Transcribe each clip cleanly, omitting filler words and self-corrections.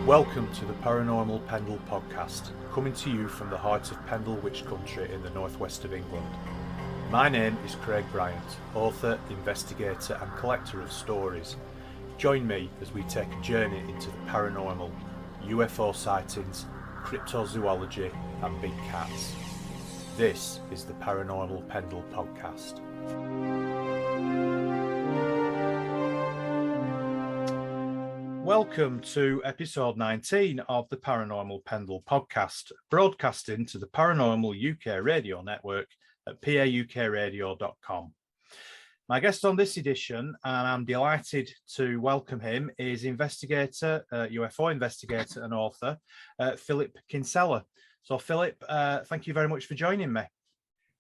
Welcome to the Paranormal Pendle podcast, coming to you from the heart of Pendle Witch Country in the northwest of England. My name is Craig Bryant, author, investigator and collector of stories. Join me as we take a journey into the paranormal, UFO sightings, cryptozoology and big cats. This is the Paranormal Pendle podcast. Welcome to episode 19 of the Paranormal Pendle podcast, broadcasting to the Paranormal UK radio network at paukradio.com. My guest on this edition, and I'm delighted to welcome him, is investigator, UFO investigator and author, Philip Kinsella. So Philip, thank you very much for joining me.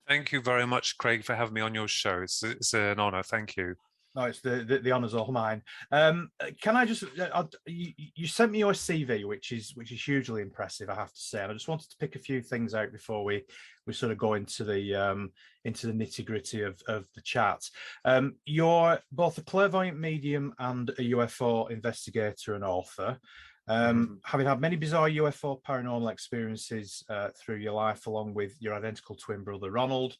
Thank you very much, Craig, for having me on your show. It's an honour. Thank you. No, it's the honour's all mine. Can I just? You sent me your CV, which is hugely impressive, I have to say. And I just wanted to pick a few things out before we sort of go into the nitty gritty of the chat. You're both a clairvoyant medium and a UFO investigator and author. Having had many bizarre UFO paranormal experiences through your life, along with your identical twin brother Ronald.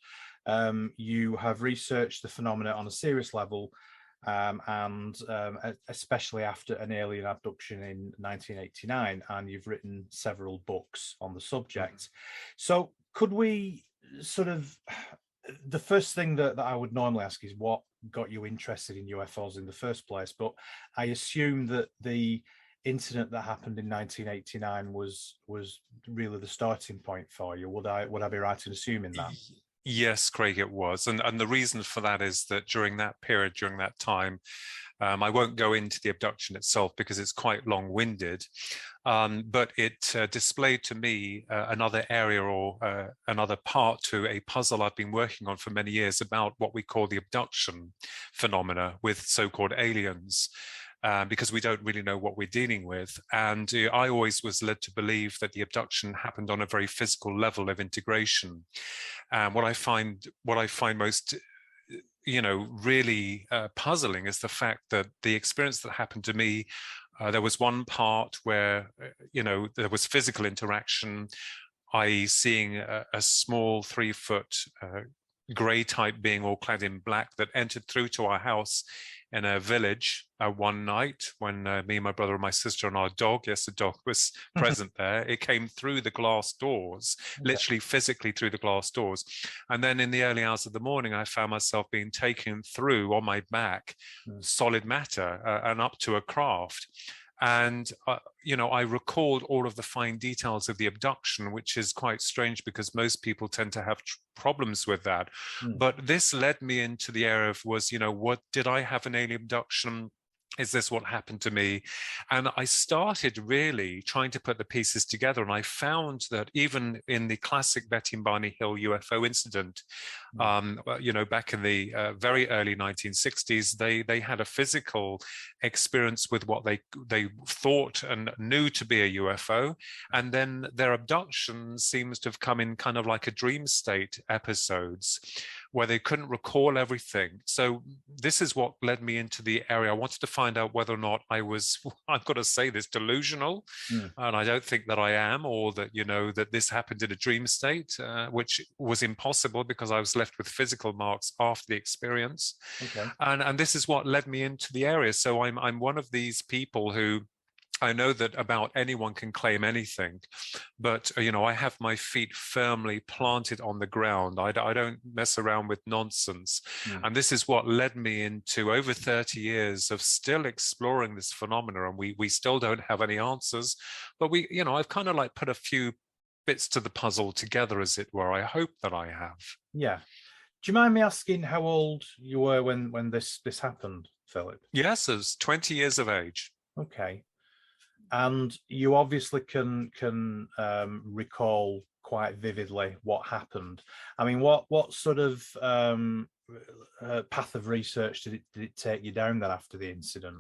You have researched the phenomena on a serious level, and especially after an alien abduction in 1989, and you've written several books on the subject. So could we sort of, the first thing that I would normally ask is what got you interested in UFOs in the first place, but I assume that the incident that happened in 1989 was really the starting point for you. Would I be right in assuming that? Yes, Craig, it was. And the reason for that is that during that period, during that time, I won't go into the abduction itself because it's quite long-winded, but it displayed to me another area or another part to a puzzle I've been working on for many years about what we call the abduction phenomena with so-called aliens. Because we don't really know what we're dealing with. And I always was led to believe that the abduction happened on a very physical level of integration. And what I find most, really puzzling is the fact that the experience that happened to me, there was one part where, there was physical interaction, i.e. seeing a small 3-foot grey type being all clad in black that entered through to our house in a village one night when me and my brother and my sister and our dog, yes, the dog was present there. It came through the glass doors, literally physically through the glass doors. And then in the early hours of the morning, I found myself being taken through on my back, solid matter, and up to a craft. And, I recalled all of the fine details of the abduction, which is quite strange because most people tend to have problems with that. But this led me into the area of what did I have an alien abduction? Is this what happened to me? And I started really trying to put the pieces together. And I found that even in the classic Betty and Barney Hill UFO incident, back in the very early 1960s, they had a physical experience with what they thought and knew to be a UFO. And then their abduction seems to have come in kind of like a dream state episodes where they couldn't recall everything. So this is what led me into the area. I wanted to find out whether or not I was, I've got to say this, delusional. And I don't think that I am, or that, that this happened in a dream state, which was impossible because I was left with physical marks after the experience. Okay. And this is what led me into the area. So I'm one of these people who, I know that about anyone can claim anything, but, I have my feet firmly planted on the ground. I don't mess around with nonsense. And this is what led me into over 30 years of still exploring this phenomena. And we still don't have any answers, but I've kind of like put a few bits to the puzzle together, as it were. I hope that I have. Yeah. Do you mind me asking how old you were when this happened, Philip? Yes, I was 20 years of age. Okay. And you obviously can recall quite vividly what happened. I mean, what sort of path of research did it take you down then after the incident?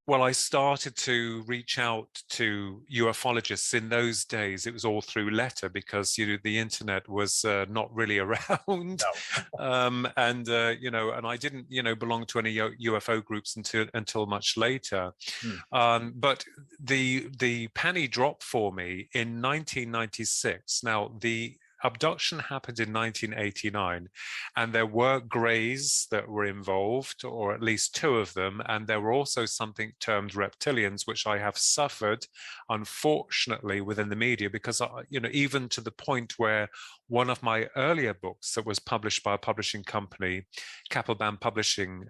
Well, I started to reach out to ufologists. In those days. It was all through letter because the internet was not really around, and and I didn't belong to any UFO groups until much later. But the penny dropped for me in 1996. Now the abduction happened in 1989, and there were greys that were involved, or at least two of them, and there were also something termed reptilians, which I have suffered, unfortunately, within the media, because even to the point where one of my earlier books that was published by a publishing company, Kapelbaum Publishing,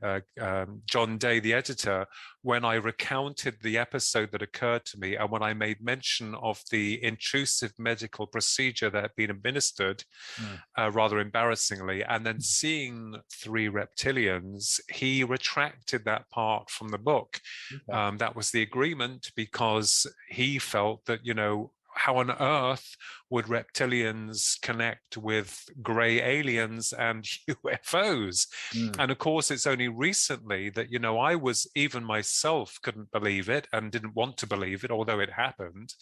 John Day, the editor, when I recounted the episode that occurred to me, and when I made mention of the intrusive medical procedure that had been administered, rather embarrassingly, and then seeing three reptilians, he retracted that part from the book. That was the agreement, because he felt that, how on earth would reptilians connect with gray aliens and UFOs? And of course, it's only recently that, I was, even myself couldn't believe it and didn't want to believe it, although it happened.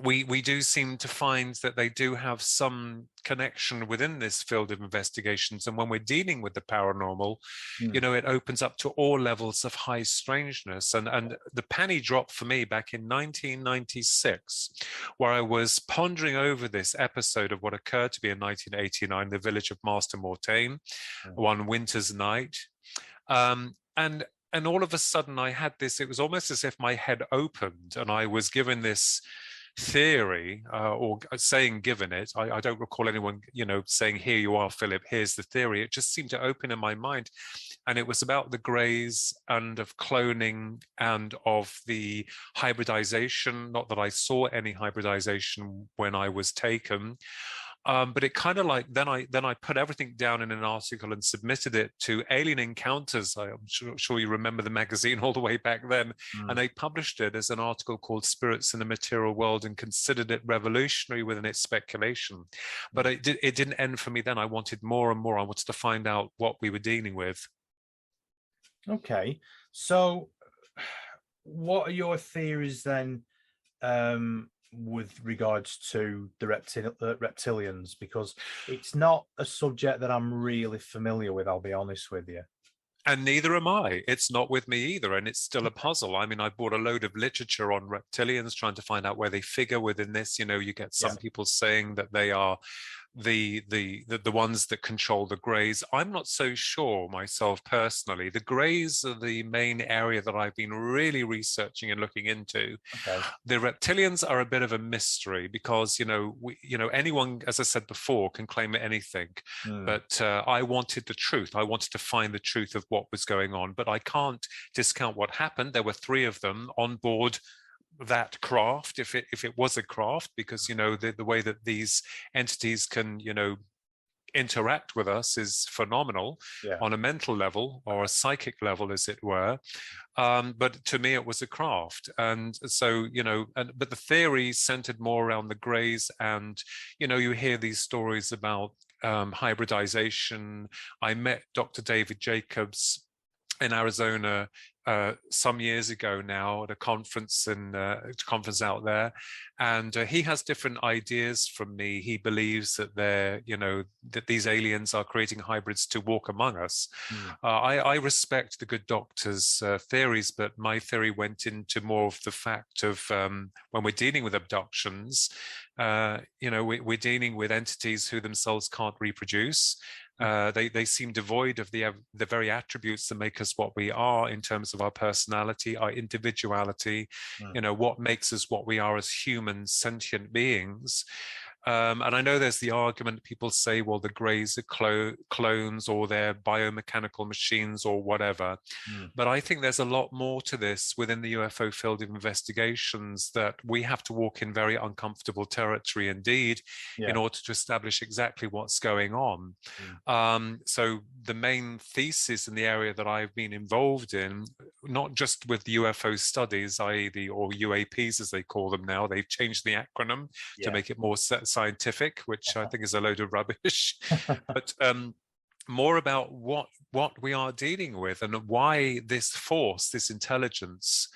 We do seem to find that they do have some connection within this field of investigations. And when we're dealing with the paranormal, it opens up to all levels of high strangeness. And the penny dropped for me back in 1996, where I was pondering over this episode of what occurred to be in 1989, the village of Master Mortain, one winter's night. And all of a sudden I had this, it was almost as if my head opened and I was given this theory, or saying given it. I don't recall anyone saying, here you are, Philip, here's the theory. It just seemed to open in my mind, and it was about the greys and of cloning and of the hybridization. Not that I saw any hybridization when I was taken, but it kind of like then I put everything down in an article and submitted it to Alien Encounters. I'm sure you remember the magazine all the way back then, and they published it as an article called "Spirits in the Material World" and considered it revolutionary within its speculation. But it didn't end for me then. I wanted more and more. I wanted to find out what we were dealing with. Okay, so what are your theories then? With regards to the reptilians, because it's not a subject that I'm really familiar with, I'll be honest with you. And neither am I. It's not with me either, and it's still a puzzle. I mean, I bought a load of literature on reptilians, trying to find out where they figure within this. You get some people saying that they are the ones that control the greys. I'm not so sure myself personally. The greys are the main area that I've been really researching and looking into. The reptilians are a bit of a mystery, because anyone, as I said before, can claim anything. But I wanted the truth. I wanted to find the truth of what was going on, but I can't discount what happened. There were three of them on board that craft, if it was a craft, because the way that these entities can interact with us is phenomenal, on a mental level or a psychic level, as it were. But to me, it was a craft. And so, but the theory centered more around the greys. And, you hear these stories about hybridization. I met Dr. David Jacobs in Arizona some years ago now at a conference out there, and he has different ideas from me. He believes that that these aliens are creating hybrids to walk among us. I respect the good doctor's theories, but my theory went into more of the fact of when we're dealing with abductions, we're dealing with entities who themselves can't reproduce. They seem devoid of the very attributes that make us what we are in terms of our personality, our individuality, what makes us what we are as human sentient beings. And I know there's the argument, people say, well, the greys are clones, or they're biomechanical machines, or whatever. But I think there's a lot more to this within the UFO field of investigations, that we have to walk in very uncomfortable territory indeed, in order to establish exactly what's going on. So the main thesis in the area that I've been involved in, not just with the UFO studies, i.e. or UAPs as they call them now, they've changed the acronym to make it more scientific, which I think is a load of rubbish. But more about what we are dealing with and why this force, this intelligence,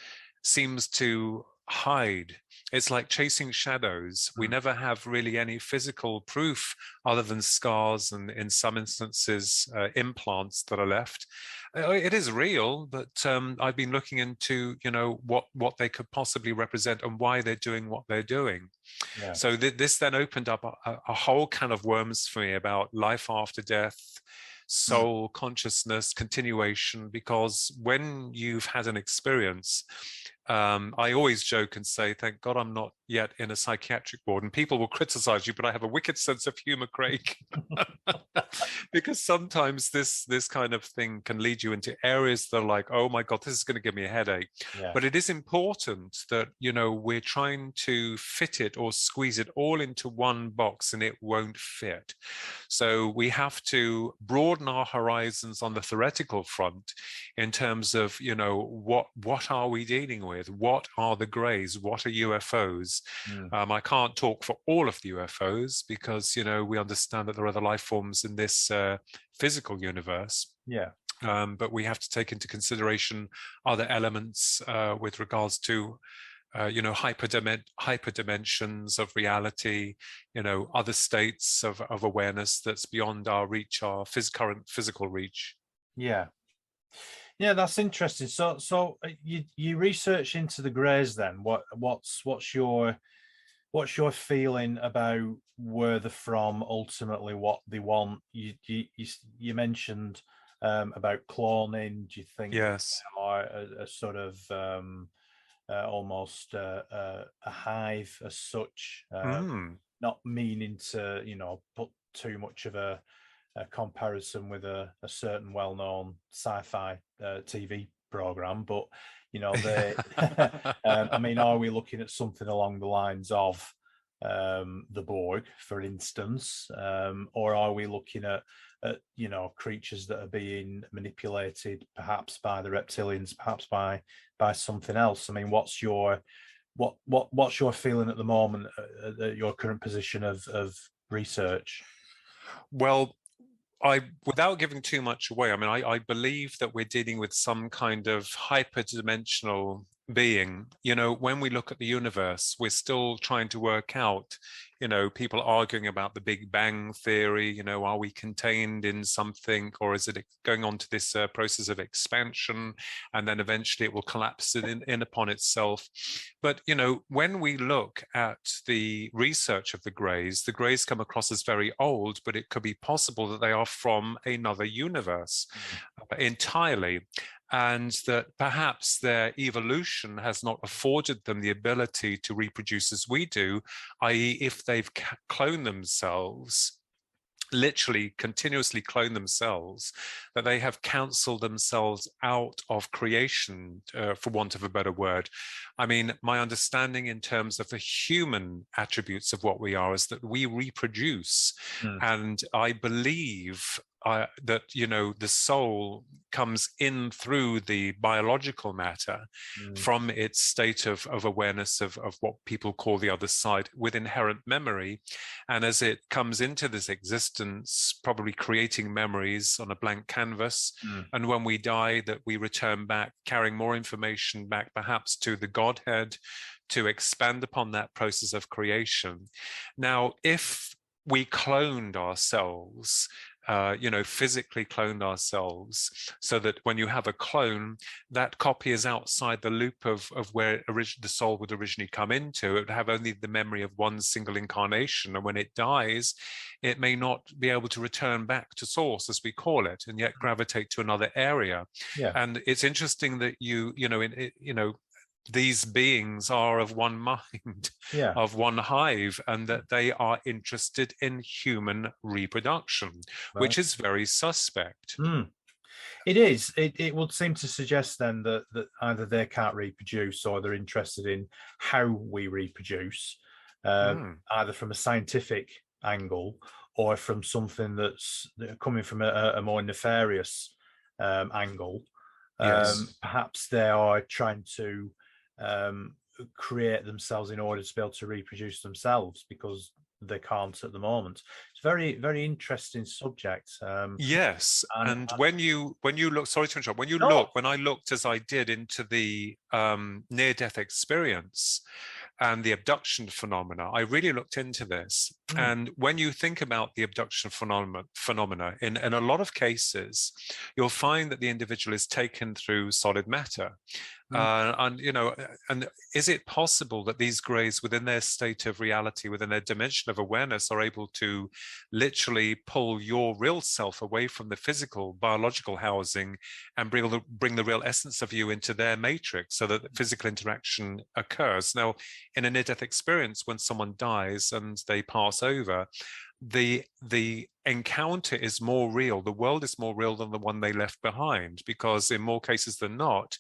seems to hide. It's like chasing shadows. We Mm. never have really any physical proof other than scars and, in some instances, implants that are left. It is real, but I've been looking into, what they could possibly represent and why they're doing what they're doing. Yeah. So this then opened up a whole can of worms for me about life after death, Mm. soul, consciousness, continuation, because when you've had an experience, I always joke and say, thank God I'm not yet in a psychiatric ward. And people will criticize you, but I have a wicked sense of humor, Craig. Because sometimes this kind of thing can lead you into areas that are like, oh my God, this is going to give me a headache. Yeah. But it is important that, we're trying to fit it or squeeze it all into one box, and it won't fit. So we have to broaden our horizons on the theoretical front in terms of, what are we dealing with? What are the greys? What are UFOs? Mm. I can't talk for all of the UFOs because, we understand that there are other life forms in this physical universe. Yeah. But we have to take into consideration other elements with regards to hyperdimensions of reality, other states of awareness that's beyond our reach, our current physical reach. Yeah. Yeah, that's interesting. So you research into the greys then. What's your feeling about where they're from, ultimately what they want? You mentioned about cloning. Do you think Yes. they are a sort of almost a hive as such, not meaning to put too much of a comparison with a certain well-known sci-fi TV program, but they I mean, are we looking at something along the lines of the Borg, for instance, or are we looking at creatures that are being manipulated perhaps by the reptilians, perhaps by something else? I mean, what's your feeling at the moment, at your current position of research? Well, without giving too much away, I mean, I believe that we're dealing with some kind of hyperdimensional being. When we look at the universe, we're still trying to work out, people arguing about the Big Bang theory, are we contained in something, or is it going on to this process of expansion, and then eventually it will collapse in upon itself. But, when we look at the research of the Greys come across as very old, but it could be possible that they are from another universe entirely, and that perhaps their evolution has not afforded them the ability to reproduce as we do, i.e., if they've cloned themselves, literally continuously clone themselves, that they have cancelled themselves out of creation, for want of a better word. I mean, my understanding in terms of the human attributes of what we are is that we reproduce. And I believe that, the soul comes in through the biological matter from its state of awareness of what people call the other side with inherent memory. And as it comes into this existence, probably creating memories on a blank canvas. And when we die, that we return back, carrying more information back, perhaps to the Godhead, to expand upon that process of creation. Now, if we cloned ourselves, physically cloned ourselves, so that when you have a clone, that copy is outside the loop of where the soul would originally come into. It would have only the memory of one single incarnation, and when it dies, it may not be able to return back to source, as we call it, and yet gravitate to another area. Yeah. And it's interesting that these beings are of one mind, of one hive, and that they are interested in human reproduction, which is very suspect. It is. It would seem to suggest then that either they can't reproduce, or they're interested in how we reproduce, either from a scientific angle or from something that's coming from a more nefarious angle. Yes. Perhaps they are trying to create themselves in order to be able to reproduce themselves, because they can't at the moment. It's very, very interesting subject. Yes, and when you look, sorry to interrupt, No. when I looked as I did into the near-death experience and the abduction phenomena, I really looked into this. And when you think about the abduction phenomena, in a lot of cases, you'll find that the individual is taken through solid matter. And is it possible that these greys, within their state of reality, within their dimension of awareness, are able to literally pull your real self away from the physical biological housing and bring the real essence of you into their matrix, so that the physical interaction occurs? Now, in a near-death experience, when someone dies and they pass over, the encounter is more real. The world is more real than the one they left behind, because in more cases than not,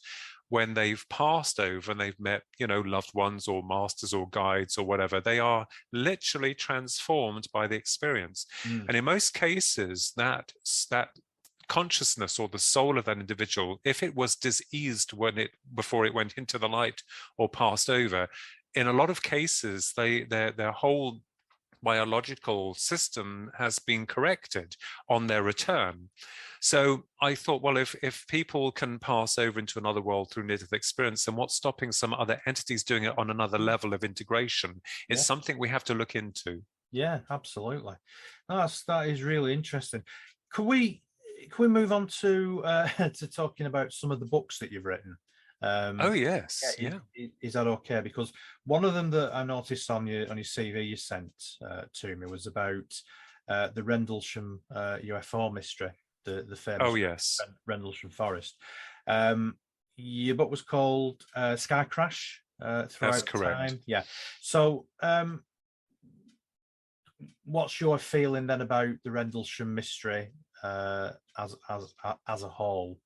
when they've passed over and they've met, loved ones or masters or guides or whatever, they are literally transformed by the experience. And in most cases, that consciousness or the soul of that individual, if it was diseased before it went into the light or passed over, in a lot of cases, their whole biological system has been corrected on their return. So I thought, well, if people can pass over into another world through near-death experience, then what's stopping some other entities doing it on another level of integration? It's something we have to look into. Yeah, absolutely. That is really interesting. Could we move on to to talking about some of the books that you've written? Oh yes, Is that okay? Because one of them that I noticed on your CV you sent to me was about the Rendlesham UFO mystery, the famous Rendlesham Forest. Your book was called Sky Crash. That's correct. Time. Yeah. So, what's your feeling then about the Rendlesham mystery as a whole?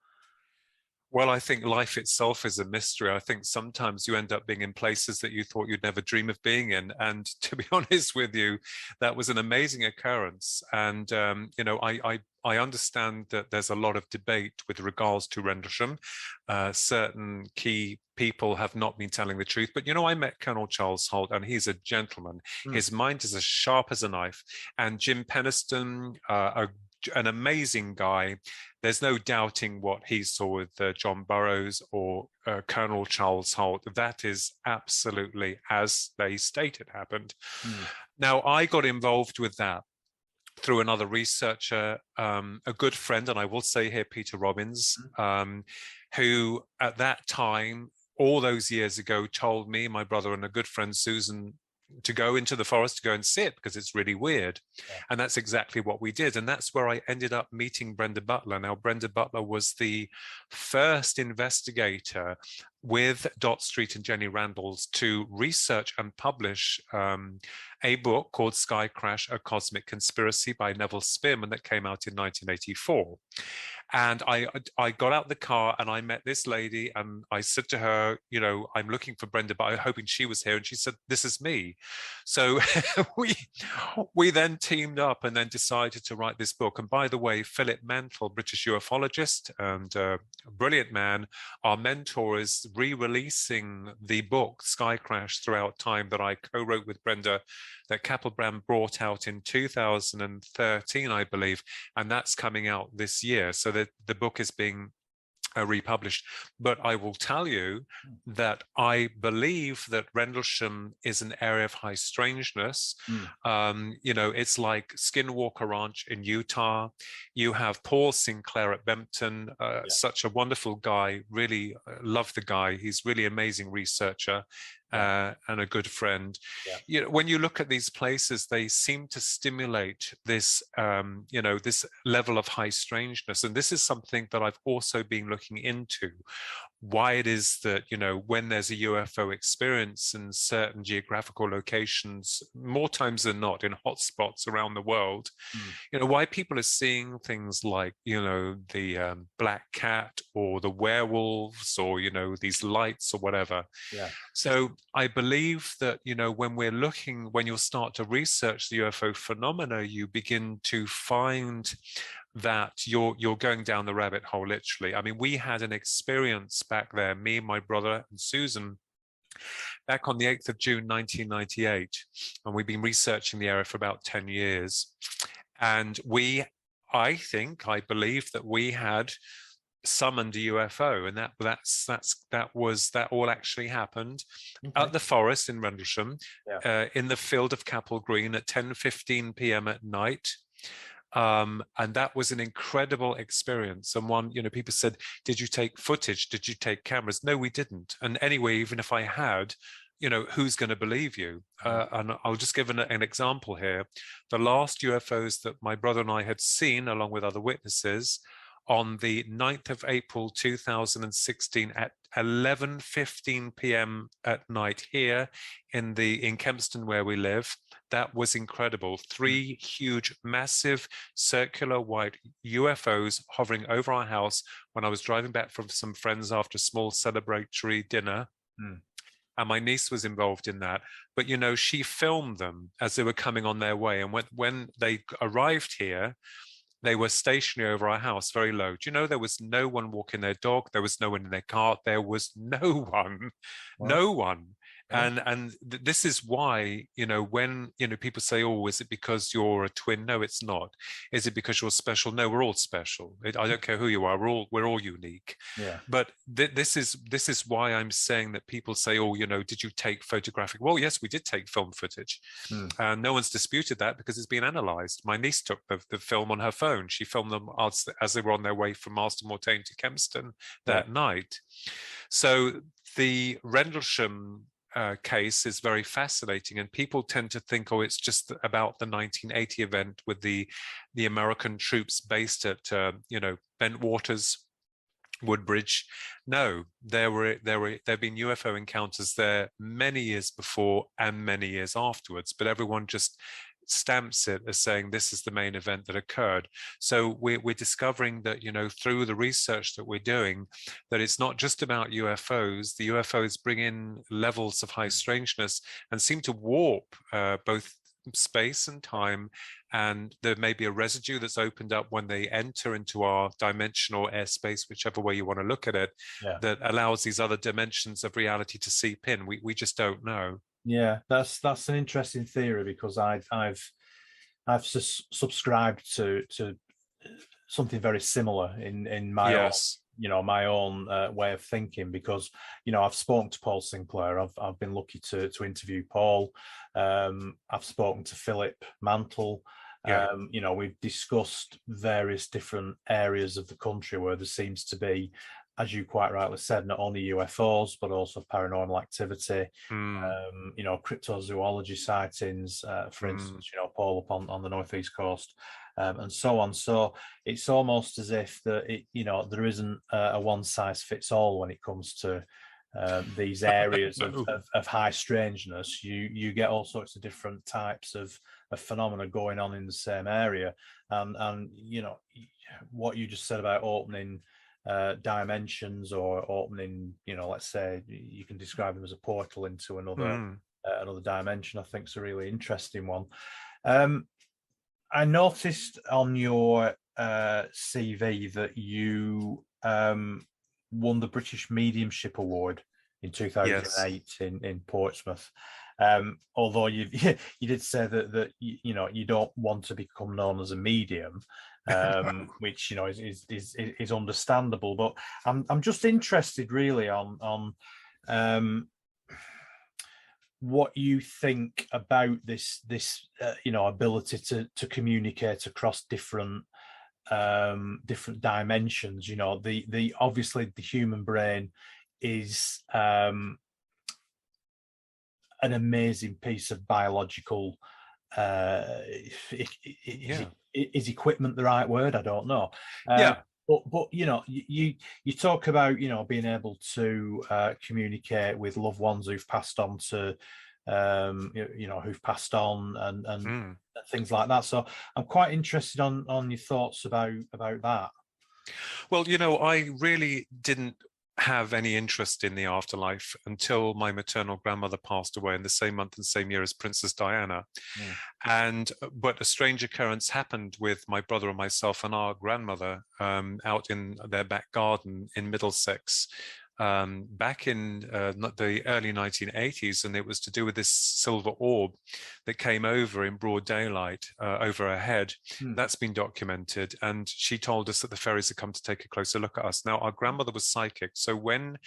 Well, I think life itself is a mystery. I think sometimes you end up being in places that you thought you'd never dream of being in. And to be honest with you, that was an amazing occurrence. And, I understand that there's a lot of debate with regards to Rendlesham. Certain key people have not been telling the truth. But, I met Colonel Charles Holt, and he's a gentleman. His mind is as sharp as a knife. And Jim Penniston, an amazing guy. There's no doubting what he saw with John Burroughs or Colonel Charles Holt. That is absolutely as they state it happened. Now, I got involved with that through another researcher, a good friend, and I will say here, Peter Robbins, who at that time, all those years ago, told me, my brother, and a good friend, Susan, to go into the forest to go and see it because it's really weird. And that's exactly what we did. And that's where I ended up meeting Brenda Butler. Now, Brenda Butler was the first investigator with Dot Street and Jenny Randalls to research and publish a book called Sky Crash, A Cosmic Conspiracy by Neville Spearman that came out in 1984. And I got out the car and I met this lady and I said to her, I'm looking for Brenda, but I'm hoping she was here. And she said, this is me. So we then teamed up and then decided to write this book. And by the way, Philip Mantle, British ufologist and a brilliant man, our mentor, is re-releasing the book Sky Crash Throughout Time that I co-wrote with Brenda, that Kapelbrand brought out in 2013, I believe, and that's coming out this year. So the book is being republished. But I will tell you that I believe that Rendlesham is an area of high strangeness. It's like Skinwalker Ranch in Utah. You have Paul Sinclair at Bempton, such a wonderful guy, really love the guy. He's really amazing researcher. And a good friend. When you look at these places, they seem to stimulate this, this level of high strangeness. And this is something that I've also been looking into. Why it is that, when there's a UFO experience in certain geographical locations, more times than not in hotspots around the world, why people are seeing things like, the black cat or the werewolves or, these lights or whatever. So I believe that, when you'll start to research the UFO phenomena, you begin to find that you're going down the rabbit hole, literally. I mean, we had an experience back there, me, my brother, and Susan, back on the 8th of June 1998, and we've been researching the area for about 10 years. And I believe that we had summoned a UFO, and that all actually happened at the forest in Rendlesham, in the field of Capel Green at 10:15 p.m. at night. And that was an incredible experience. And people said, did you take footage? Did you take cameras? No, we didn't. And anyway, even if I had, who's going to believe you? And I'll just give an example here. The last UFOs that my brother and I had seen, along with other witnesses, on the 9th of April 2016 at 11:15 p.m. at night here in Kempston, where we live. That was incredible. 3 huge, massive, circular white UFOs hovering over our house when I was driving back from some friends after a small celebratory dinner. And my niece was involved in that. But, she filmed them as they were coming on their way. And when they arrived here, they were stationary over our house, very low. Do you know there was no one walking their dog? There was no one in their car. There was no one, no one. And this is why, when, people say, oh, is it because you're a twin? No, it's not. Is it because you're special? No, we're all special. I don't care who you are. We're all unique. Yeah. But this is why I'm saying that people say, oh, did you take photographic? Well, yes, we did take film footage. And no one's disputed that because it's been analysed. My niece took the film on her phone. She filmed them as they were on their way from Marston Mortain to Kempston that night. So the Rendlesham case is very fascinating, and people tend to think, oh, it's just about the 1980 event with the American troops based at Bentwaters, Woodbridge. No, there have been UFO encounters there many years before and many years afterwards, but everyone just stamps it as saying this is the main event that occurred. So we're discovering that, through the research that we're doing, that it's not just about UFOs. The UFOs bring in levels of high strangeness and seem to warp both space and time, and there may be a residue that's opened up when they enter into our dimensional airspace, whichever way you want to look at it, that allows these other dimensions of reality to seep in. We just don't know. Yeah, that's an interesting theory, because I've subscribed to something very similar in my own, my own way of thinking, because I've spoken to Paul Sinclair. I've been lucky to interview Paul. I've spoken to Philip Mantle. We've discussed various different areas of the country where there seems to be, as you quite rightly said, not only UFOs, but also paranormal activity, cryptozoology sightings, for instance, Paul up on the northeast coast, and so on. So it's almost as if that there isn't a one size fits all when it comes to these areas of high strangeness. You get all sorts of different types of phenomena going on in the same area, and what you just said about opening dimensions, or opening, let's say you can describe them as a portal into another dimension, I think is a really interesting one. I noticed on your CV that you won the British Mediumship Award in 2008 in Portsmouth. Although you did say that you don't want to become known as a medium, which is understandable. But I'm just interested really on what you think about this ability to communicate across different dimensions. The obviously the human brain is an amazing piece of biological is equipment the right word? I don't know. But you talk about being able to communicate with loved ones who've passed on to who've passed on and things like that. So I'm quite interested on your thoughts about that. Well, I really didn't have any interest in the afterlife until my maternal grandmother passed away in the same month and same year as Princess Diana. But a strange occurrence happened with my brother and myself and our grandmother out in their back garden in Middlesex back in the early 1980s, and it was to do with this silver orb that came over in broad daylight over her head. That's been documented, and she told us that the fairies had come to take a closer look at us. Now, our grandmother was psychic, so when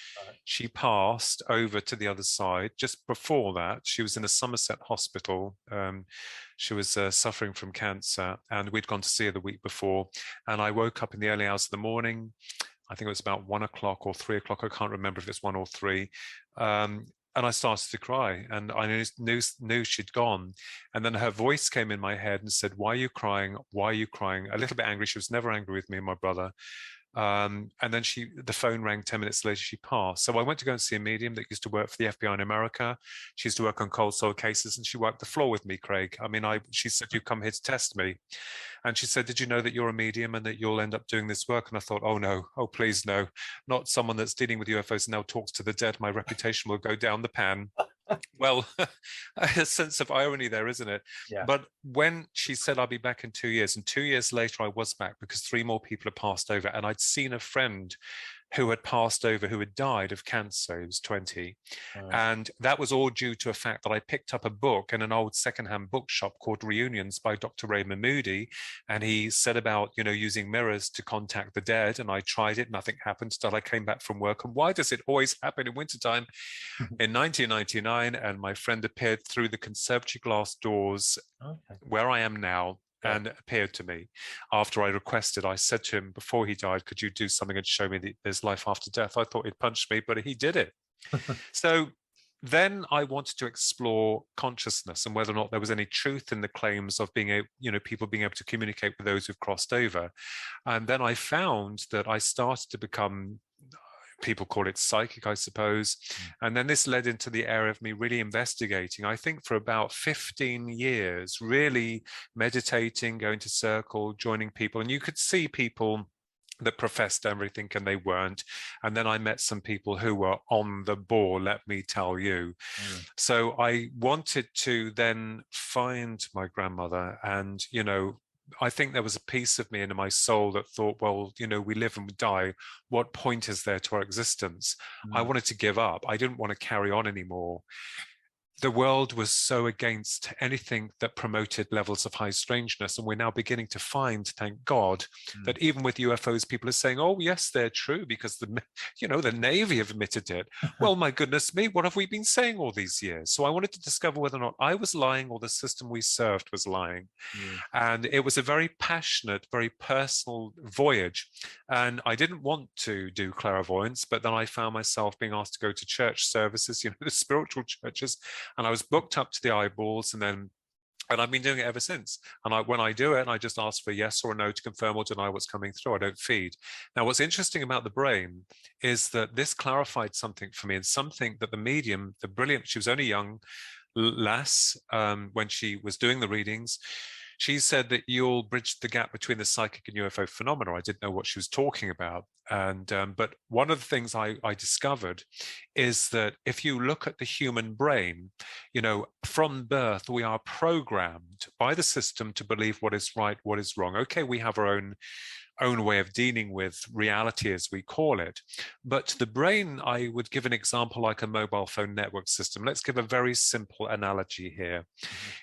she passed over to the other side, just before that, she was in a Somerset hospital. She was suffering from cancer, and we'd gone to see her the week before, and I woke up in the early hours of the morning. I think it was about 1 o'clock or 3 o'clock. I can't remember if it's 1 or 3. And I started to cry, and I knew she'd gone. And then her voice came in my head and said, "Why are you crying? Why are you crying?" A little bit angry. She was never angry with me and my brother. And then the phone rang 10 minutes later, she passed. So I went to go and see a medium that used to work for the FBI in America. She used to work on cold soul cases, and she wiped the floor with me, Craig. I mean, she said, "You come here to test me." And she said, "Did you know that you're a medium and that you'll end up doing this work?" And I thought, oh no, oh please no, not someone that's dealing with UFOs and now talks to the dead. My reputation will go down the pan. Well, a sense of irony there, isn't it? Yeah. But when she said, "I'll be back in 2 years," and 2 years later I was back, because 3 more people had passed over, and I'd seen a friend who had passed over, who had died of cancer. He was 20. And that was all due to a fact that I picked up a book in an old secondhand bookshop called Reunions by Dr. Raymond Moody. And he said about, using mirrors to contact the dead. And I tried it, nothing happened until I came back from work. And why does it always happen in wintertime? In 1999, and my friend appeared through the conservatory glass doors where I am now, and appeared to me after I requested. I said to him before he died, "Could you do something and show me that there's life after death?" I thought he'd punch me, but he did it. So then I wanted to explore consciousness and whether or not there was any truth in the claims of people being able to communicate with those who've crossed over. And then I found that I started to become, people call it psychic, I suppose. And then this led into the area of me really investigating, I think for about 15 years, really meditating, going to circle, joining people. And you could see people that professed everything and they weren't. And then I met some people who were on the ball, let me tell you. So I wanted to then find my grandmother, and, I think there was a piece of me in my soul that thought, well, we live and we die. What point is there to our existence? I wanted to give up. I didn't want to carry on anymore. The world was so against anything that promoted levels of high strangeness. And we're now beginning to find, thank God, that even with UFOs, people are saying, oh, yes, they're true because the Navy have admitted it. Well, my goodness me, what have we been saying all these years? So I wanted to discover whether or not I was lying or the system we served was lying. And it was a very passionate, very personal voyage. And I didn't want to do clairvoyance, but then I found myself being asked to go to church services, the spiritual churches. And I was booked up to the eyeballs, and I've been doing it ever since. And when I do it, I just ask for yes or no to confirm or deny what's coming through. I don't feed. Now, what's interesting about the brain is that this clarified something for me, and something that the medium, the brilliant, she was only young lass when she was doing the readings. She said that you'll bridge the gap between the psychic and UFO phenomena. I didn't know what she was talking about. But one of the things I discovered is that if you look at the human brain, from birth, we are programmed by the system to believe what is right, what is wrong. Okay, we have our own way of dealing with reality, as we call it. But the brain, I would give an example like a mobile phone network system. Let's give a very simple analogy here.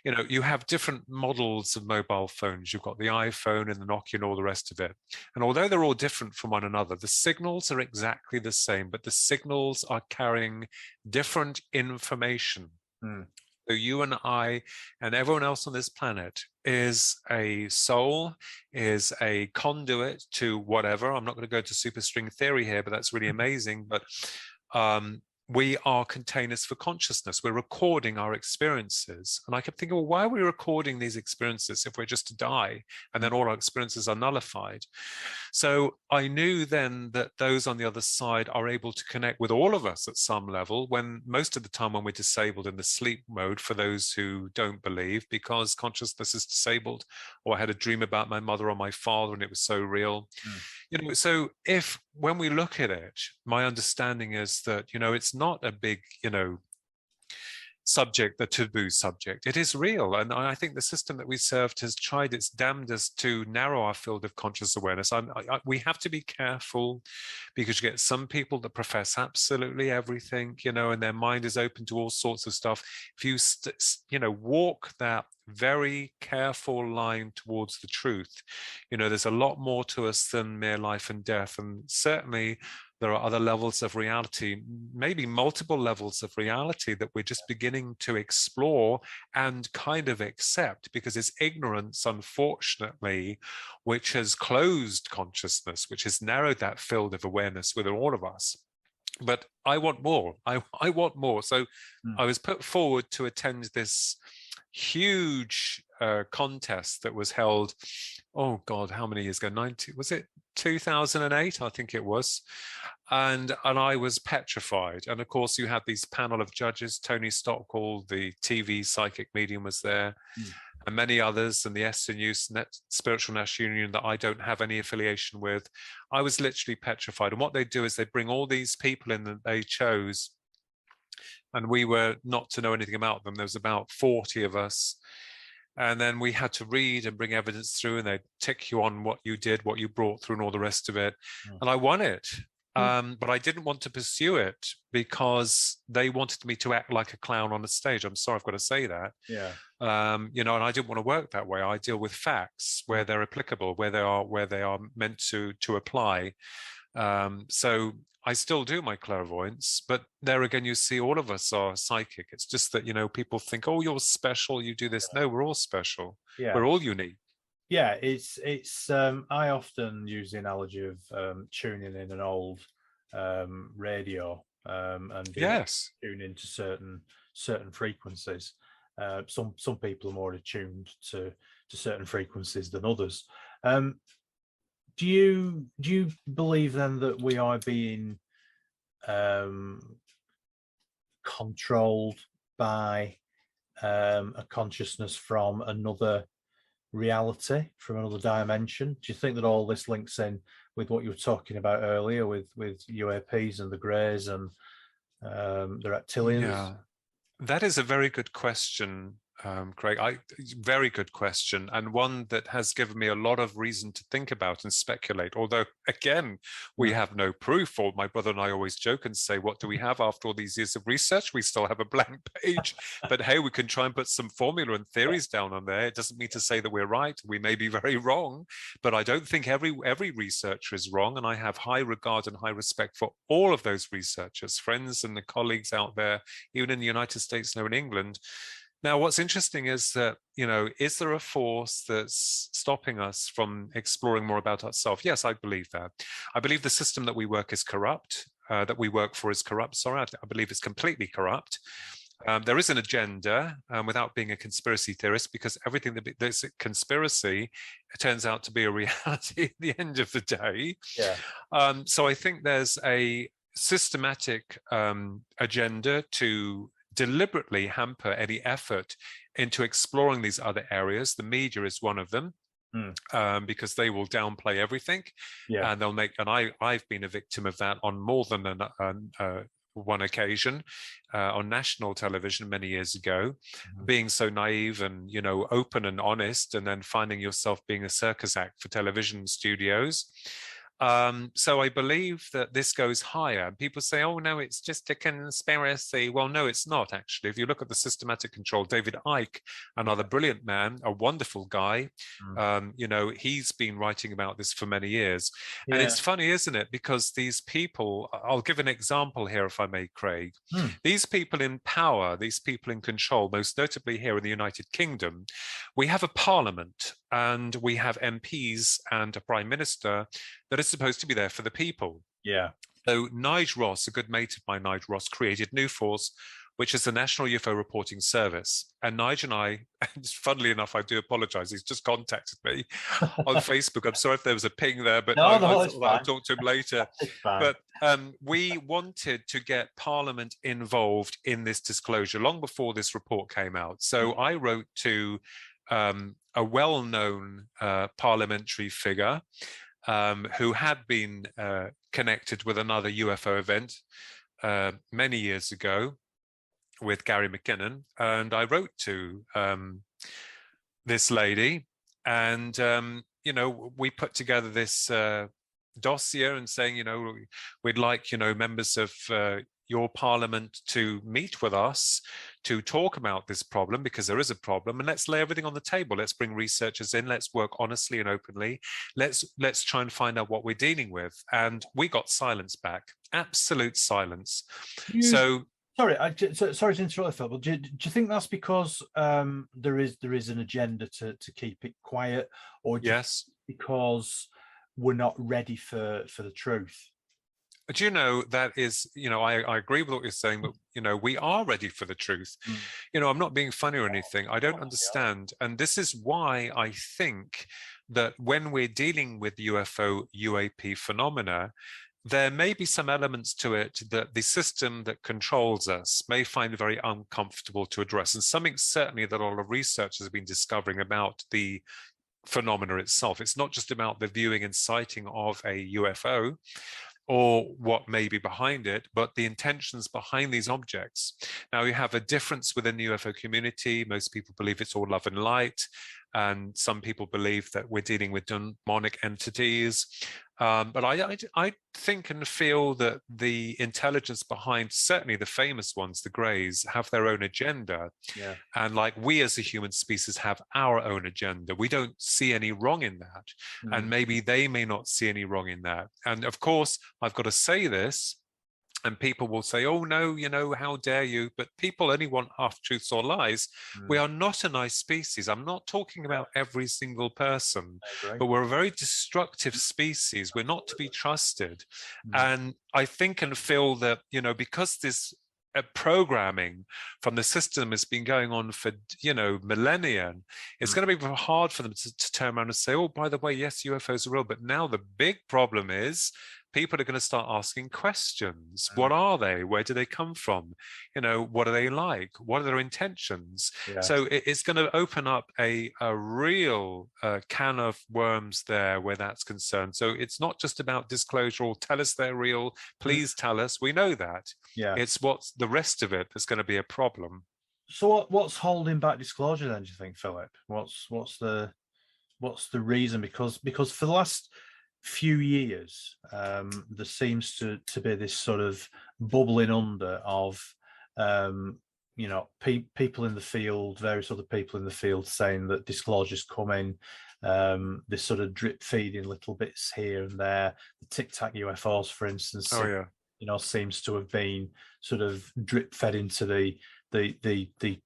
You have different models of mobile phones. You've got the iPhone and the Nokia and all the rest of it. And although they're all different from one another, the signals are exactly the same, but the signals are carrying different information. So you and I and everyone else on this planet is a soul, is a conduit to whatever. I'm not going to go to superstring theory here, but that's really amazing. But we are containers for consciousness. We're recording our experiences. And I kept thinking, well, why are we recording these experiences if we're just to die and then all our experiences are nullified? So I knew then that those on the other side are able to connect with all of us at some level, when most of the time when we're disabled in the sleep mode, for those who don't believe, because consciousness is disabled, or I had a dream about my mother or my father and it was so real. So when we look at it, my understanding is that, it's not a big, subject, the taboo subject. It is real. And I think the system that we served has tried its damnedest to narrow our field of conscious awareness. We have to be careful, because you get some people that profess absolutely everything, and their mind is open to all sorts of stuff. If you, walk that very careful line towards the truth, there's a lot more to us than mere life and death. And certainly there are other levels of reality, maybe multiple levels of reality, that we're just beginning to explore and kind of accept, because it's ignorance, unfortunately, which has closed consciousness, which has narrowed that field of awareness within all of us. But I want more. I want more. So I was put forward to attend this huge contest that was held, oh God, how many years ago? Was it 2008? I think it was. And I was petrified. And of course, you had these panel of judges. Tony Stockwell, the TV psychic medium, was there, and many others, and the SNU, Spiritual National Union, that I don't have any affiliation with. I was literally petrified. And what they do is they bring all these people in that they chose, and we were not to know anything about them. There was about 40 of us. And then we had to read and bring evidence through, and they'd tick you on what you did, what you brought through, and all the rest of it. And I won it. But I didn't want to pursue it because they wanted me to act like a clown on the stage. I'm sorry, I've got to say that. Yeah. And I didn't want to work that way. I deal with facts where they're applicable, where they are meant to apply. So I still do my clairvoyance, but there again, you see, all of us are psychic. It's just that, people think, oh, you're special, you do this. No, we're all special. Yeah. We're all unique. Yeah, it's I often use the analogy of tuning in an old radio and tuning into certain frequencies. Some people are more attuned to certain frequencies than others. Do you believe then that we are being controlled by a consciousness from another reality, from another dimension? Do you think that all this links in with what you were talking about earlier with UAPs and the Greys and the reptilians? Yeah, that is a very good question, Craig. Very good question, and one that has given me a lot of reason to think about and speculate. Although, again, we have no proof. Or my brother and I always joke and say, "What do we have after all these years of research? We still have a blank page." But hey, we can try and put some formula and theories down on there. It doesn't mean to say that we're right. We may be very wrong, but I don't think every researcher is wrong. And I have high regard and high respect for all of those researchers, friends, and the colleagues out there, even in the United States and in England. Now, what's interesting is that, is there a force that's stopping us from exploring more about ourselves? Yes, I believe that. I believe the system that we work is corrupt, that we work for is corrupt. Sorry, I believe it's completely corrupt. There is an agenda, without being a conspiracy theorist, because everything that's a conspiracy, it turns out to be a reality at the end of the day. Yeah. So I think there's a systematic agenda to deliberately hamper any effort into exploring these other areas. The media is one of them, because they will downplay everything, and they'll make. And I've been a victim of that on more than one occasion, on national television many years ago, being so naive and open and honest, and then finding yourself being a circus act for television studios. So I believe that this goes higher. People say, oh, no, it's just a conspiracy. Well, no, it's not, actually. If you look at the systematic control, David Icke, another brilliant man, a wonderful guy, he's been writing about this for many years. Yeah. And it's funny, isn't it? Because these people, I'll give an example here, if I may, Craig. These people in power, these people in control, most notably here in the United Kingdom, we have a parliament and we have MPs and a prime minister that is supposed to be there for the people. Yeah. So Nigel Ross, a good mate of mine, Nigel Ross, created New Force, which is the National UFO Reporting Service. And Nigel and I, and funnily enough, I do apologize, he's just contacted me on Facebook. I'm sorry if there was a ping there, but I'll talk to him later. But we wanted to get Parliament involved in this disclosure long before this report came out. So I wrote to a well-known parliamentary figure who had been connected with another UFO event many years ago. with Gary McKinnon, and I wrote to this lady, and we put together this dossier and saying, we'd like, members of your parliament to meet with us to talk about this problem, because there is a problem, and let's lay everything on the table. Let's bring researchers in. Let's work honestly and openly. Let's try and find out what we're dealing with. And we got silence back, absolute silence. Sorry, sorry to interrupt, Phil, but do you think that's because there is an agenda to keep it quiet, or yes, because we're not ready for the truth? Do you know, that is, I agree with what you're saying, but, we are ready for the truth. I'm not being funny or anything. I don't understand. And this is why I think that when we're dealing with UFO, UAP phenomena, there may be some elements to it that the system that controls us may find very uncomfortable to address. And something certainly that a lot of researchers have been discovering about the phenomena itself. It's not just about the viewing and sighting of a UFO, or what may be behind it, but the intentions behind these objects. Now, you have a difference within the UFO community. Most people believe it's all love and light, and some people believe that we're dealing with demonic entities. But I think and feel that the intelligence behind, certainly the famous ones, the Greys, have their own agenda. Yeah. And like we as a human species have our own agenda. We don't see any wrong in that. And maybe they may not see any wrong in that. And of course, I've got to say this, and people will say, oh, no, how dare you? But people only want half truths or lies. We are not a nice species. I'm not talking about every single person, but we're a very destructive species. We're not to be trusted. And I think and feel that, because this programming from the system has been going on for millennia, it's going to be hard for them to turn around and say, oh, by the way, yes, UFOs are real, but now the big problem is people are going to start asking questions. What are they? Where do they come from? What are they like? What are their intentions? Yeah. So it's going to open up a real can of worms there where that's concerned. So it's not just about disclosure or tell us they're real, please tell us. We know that. Yeah. It's what's the rest of it that's going to be a problem. So what's holding back disclosure then, do you think, Philip? What's the reason? Because for the last few years, there seems to be this sort of bubbling under of people in the field, various other people in the field, saying that disclosure's coming. This sort of drip feeding little bits here and there. The Tic Tac UFOs, for instance, seems to have been sort of drip fed into the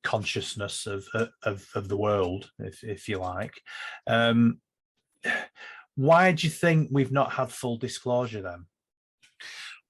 consciousness of the world, if you like. Why do you think we've not had full disclosure then?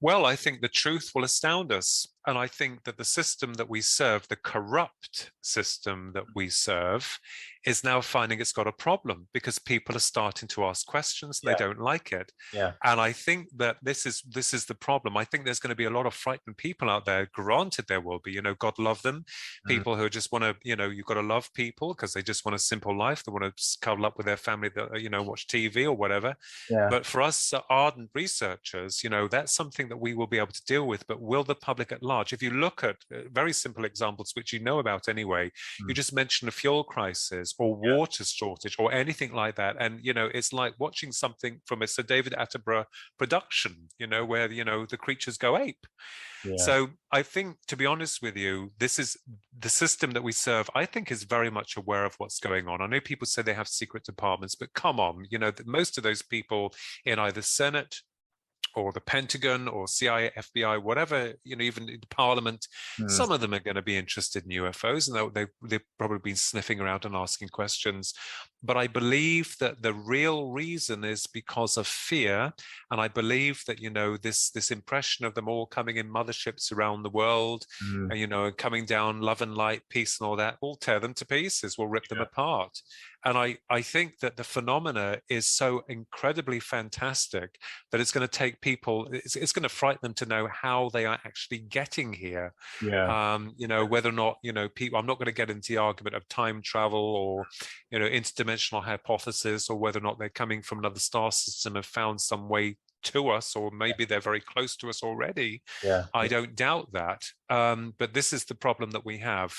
Well, I think the truth will astound us. And I think that the system that we serve, the corrupt system that we serve, is now finding it's got a problem because people are starting to ask questions. They don't like it. Yeah. And I think that this is the problem. I think there's going to be a lot of frightened people out there. Granted, there will be, God love them. People who just want to, you've got to love people because they just want a simple life. They want to cuddle up with their family, watch TV or whatever. Yeah. But for us ardent researchers, that's something that we will be able to deal with. But will the public at large? If you look at very simple examples, which you know about anyway, you just mentioned a fuel crisis or water shortage or anything like that. And, it's like watching something from a Sir David Attenborough production, where, the creatures go ape. Yeah. So I think, to be honest with you, this is the system that we serve, I think, is very much aware of what's going on. I know people say they have secret departments, but come on, most of those people in either Senate or the Pentagon or CIA, FBI, whatever, even in Parliament, some of them are going to be interested in UFOs, and they've probably been sniffing around and asking questions. But I believe that the real reason is because of fear. And I believe that, this impression of them all coming in motherships around the world, and, coming down, love and light, peace and all that, will tear them to pieces, will rip them apart. And I think that the phenomena is so incredibly fantastic that it's going to take people, it's going to frighten them to know how they are actually getting here. Yeah. Whether or not, people, I'm not going to get into the argument of time travel or, interdimensional hypothesis, or whether or not they're coming from another star system and found some way to us, or maybe they're very close to us already. Yeah. I don't doubt that. But this is the problem that we have.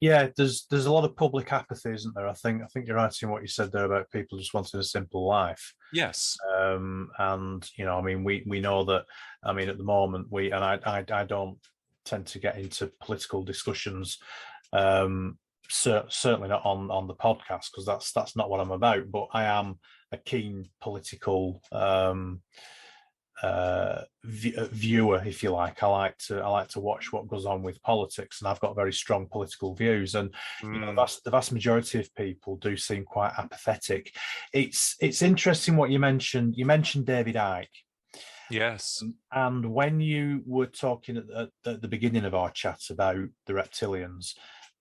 Yeah, there's a lot of public apathy, isn't there? I think you're right in what you said there about people just wanting a simple life. Yes. And I mean, we know that. I mean, at the moment, I don't tend to get into political discussions. Certainly not on the podcast, because that's not what I'm about. But I am a keen political viewer, if you like. I like to watch what goes on with politics, and I've got very strong political views. And the vast majority of people do seem quite apathetic. It's interesting what you mentioned. You mentioned David Icke. Yes. And when you were talking at the beginning of our chat about the reptilians,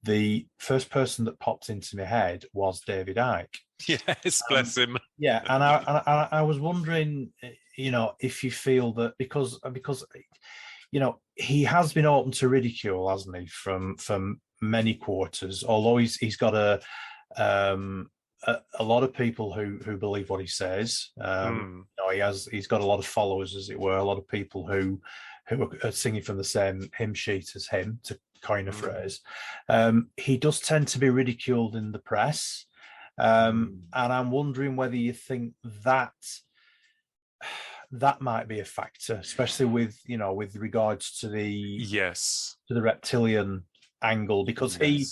the first person that popped into my head was David Icke. Yes, bless him. Yeah, and I was wondering, if you feel that because he has been open to ridicule, hasn't he, from many quarters, although he's got a lot of people who believe what he says. He's got a lot of followers, as it were, a lot of people who are singing from the same hymn sheet as him, to coin a phrase. He does tend to be ridiculed in the press. And I'm wondering whether you think that might be a factor, especially with regards to the reptilian angle, because he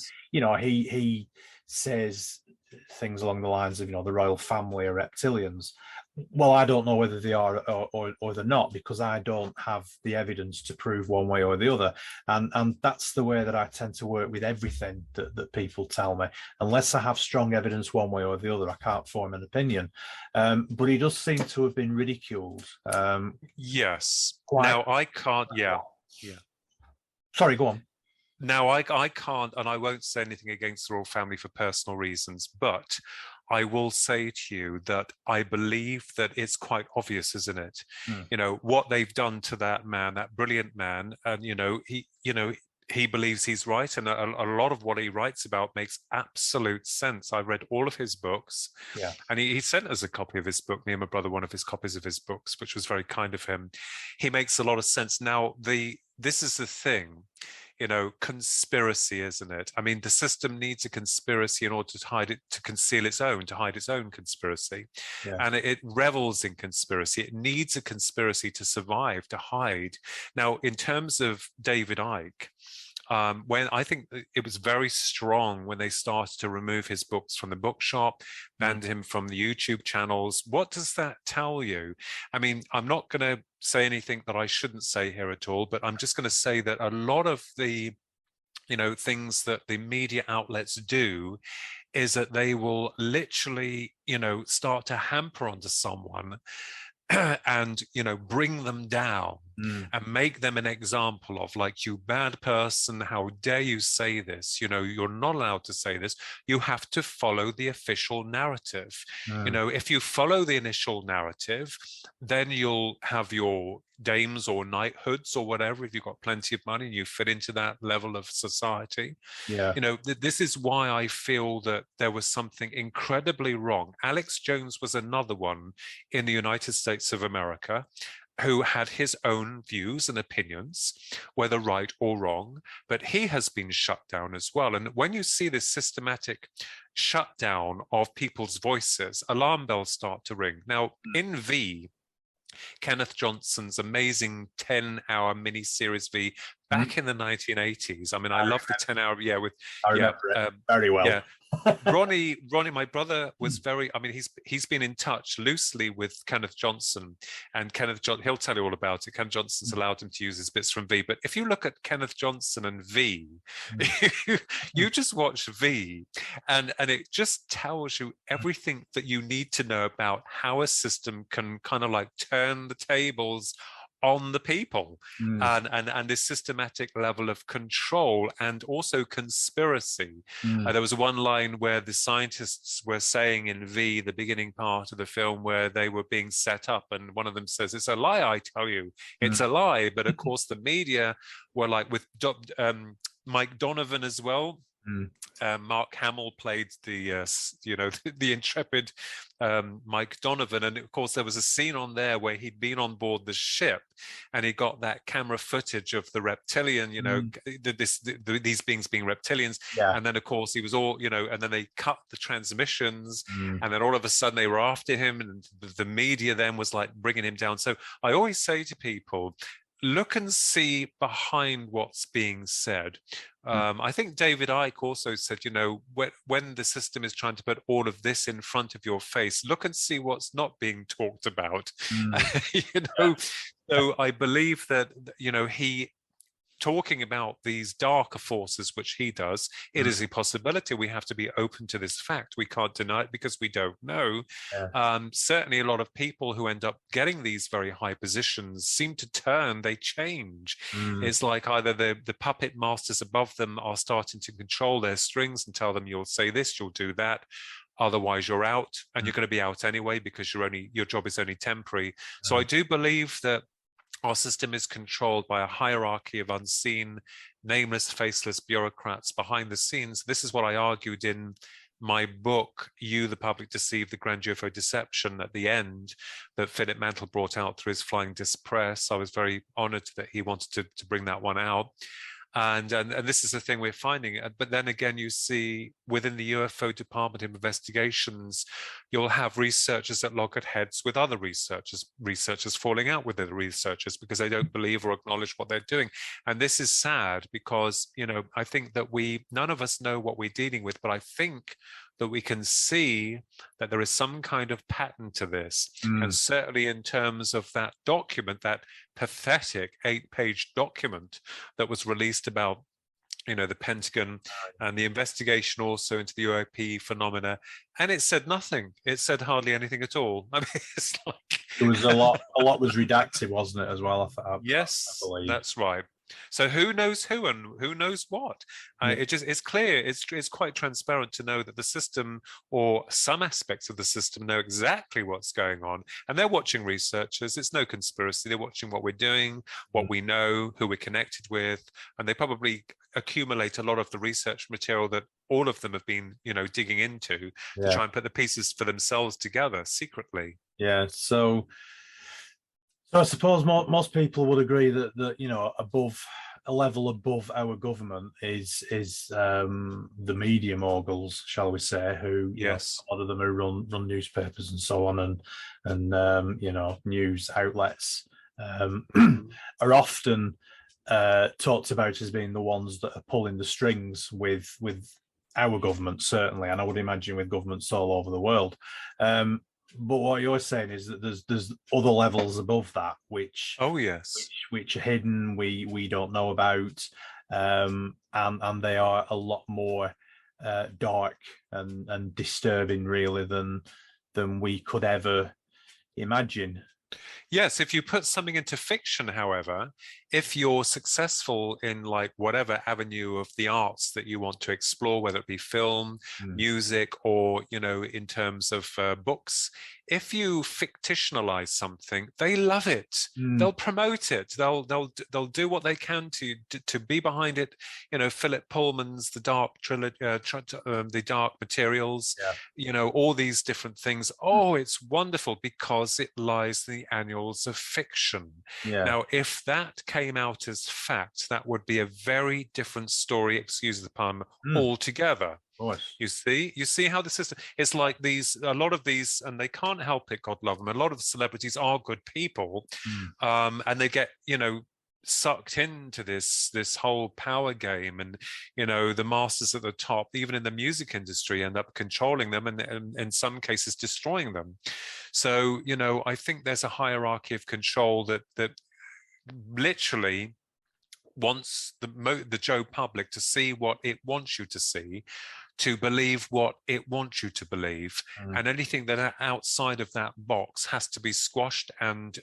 says things along the lines of the royal family are reptilians. Well, I don't know whether they are or they're not, because I don't have the evidence to prove one way or the other. And that's the way that I tend to work with everything that people tell me. Unless I have strong evidence one way or the other, I can't form an opinion. But he does seem to have been ridiculed. Yes. Now, I can't. Yeah. Sorry, go on. Now, I can't, and I won't say anything against the royal family for personal reasons, but I will say to you that I believe that it's quite obvious, isn't it? What they've done to that man, that brilliant man, and he believes he's right, and a lot of what he writes about makes absolute sense. I read all of his books, and he sent us a copy of his book, me and my brother, one of his copies of his books, which was very kind of him. He makes a lot of sense. Now, this is the thing. Conspiracy, isn't it? I mean, the system needs a conspiracy in order to hide it, to conceal its own, to hide its own conspiracy. And it revels in conspiracy. It needs a conspiracy to survive, to hide. Now, in terms of David Icke, when I think it was very strong when they started to remove his books from the bookshop, banned him from the YouTube channels. What does that tell you? I mean, I'm not going to say anything that I shouldn't say here at all, but I'm just going to say that a lot of the things that the media outlets do is that they will literally start to hamper onto someone and bring them down and make them an example of, like, you bad person, how dare you say this? You're not allowed to say this. You have to follow the official narrative. If you follow the initial narrative, then you'll have your dames or knighthoods or whatever, if you've got plenty of money and you fit into that level of society. This is why I feel that there was something incredibly wrong. Alex Jones was another one in the United States of America who had his own views and opinions, whether right or wrong, but he has been shut down as well. And when you see this systematic shutdown of people's voices, alarm bells start to ring. Now, in V, Kenneth Johnson's amazing 10-hour miniseries V back in the 1980s. I mean, I love the 10-hour, I remember it very well. Yeah. Ronnie, my brother was very, I mean, he's been in touch loosely with Kenneth Johnson, and he'll tell you all about it. Kenneth Johnson's allowed him to use his bits from V. But if you look at Kenneth Johnson and V, you just watch V, and it just tells you everything that you need to know about how a system can kind of like turn the tables on the people, and this systematic level of control and also conspiracy. There was one line where the scientists were saying in V, the beginning part of the film, where they were being set up, and one of them says, "It's a lie, I tell you, it's a lie." But of course the media were like, with Mike Donovan as well, Mm. Mark Hamill played the the intrepid Mike Donovan, and of course there was a scene on there where he'd been on board the ship, and he got that camera footage of the reptilian, these beings being reptilians, Yeah. and then of course he was all, and then they cut the transmissions, Mm. and then all of a sudden they were after him, and the media then was like bringing him down. So I always say to people, look and see behind what's being said. I think David Icke also said, when the system is trying to put all of this in front of your face, look and see what's not being talked about. So I believe that, he talking about these darker forces, which he does, it is a possibility. We have to be open to this fact. We can't deny it because we don't know. Certainly a lot of people who end up getting these very high positions seem to turn, they change. It's like either the puppet masters above them are starting to control their strings and tell them, you'll say this, you'll do that, otherwise you're out, and you're going to be out anyway because your job is only temporary. So I do believe that our system is controlled by a hierarchy of unseen, nameless, faceless bureaucrats behind the scenes. This is what I argued in my book, You, the Public Deceive, the Grand UFO Deception, at the end, that Philip Mantle brought out through his Flying Disc Press. I was very honored that he wanted to bring that one out. And this is the thing we're finding. But then again, you see within the UFO Department of Investigations, you'll have researchers at loggerheads with other researchers falling out with other researchers because they don't believe or acknowledge what they're doing. And this is sad because, I think that none of us know what we're dealing with, but I think that we can see that there is some kind of pattern to this. And certainly in terms of that document, that pathetic 8-page document that was released about, the Pentagon and the investigation also into the UAP phenomena. And it said nothing. It said hardly anything at all. I mean, it's like... There was a lot was redacted, wasn't it, as well? Yes, I believe. that's right. So who knows who and who knows what? It's clear. It's quite transparent to know that the system, or some aspects of the system, know exactly what's going on, and they're watching researchers. It's no conspiracy. They're watching what we're doing, what we know, who we're connected with, and they probably accumulate a lot of the research material that all of them have been, digging into to try and put the pieces for themselves together secretly. Yeah. So I suppose most people would agree that above a level above our government is the media moguls, shall we say, who a lot of them who run newspapers and so on, and news outlets are often talked about as being the ones that are pulling the strings with our government, certainly, and I would imagine with governments all over the world. But what you're saying is that there's other levels above that, which which are hidden, we don't know about, and they are a lot more dark and disturbing, really, than we could ever imagine. Yes, if you put something into fiction, however, if you're successful in like whatever avenue of the arts that you want to explore, whether it be film, music, or, in terms of books, if you fictionalize something, they love it. They'll promote it. They'll do what they can to be behind it. Philip Pullman's The Dark Trilogy, The Dark Materials, all these different things. Oh, it's wonderful because it lies in the annals of fiction. Now, if that came out as fact, that would be a very different story, excuse the pun, altogether. You see how the system, it's like a lot of these, and they can't help it, God love them, a lot of the celebrities are good people, and they get, sucked into this whole power game, and the masters at the top, even in the music industry, end up controlling them, and in some cases destroying them. So I think there's a hierarchy of control that literally wants the Joe public to see what it wants you to see, to believe what it wants you to believe, and anything that outside of that box has to be squashed and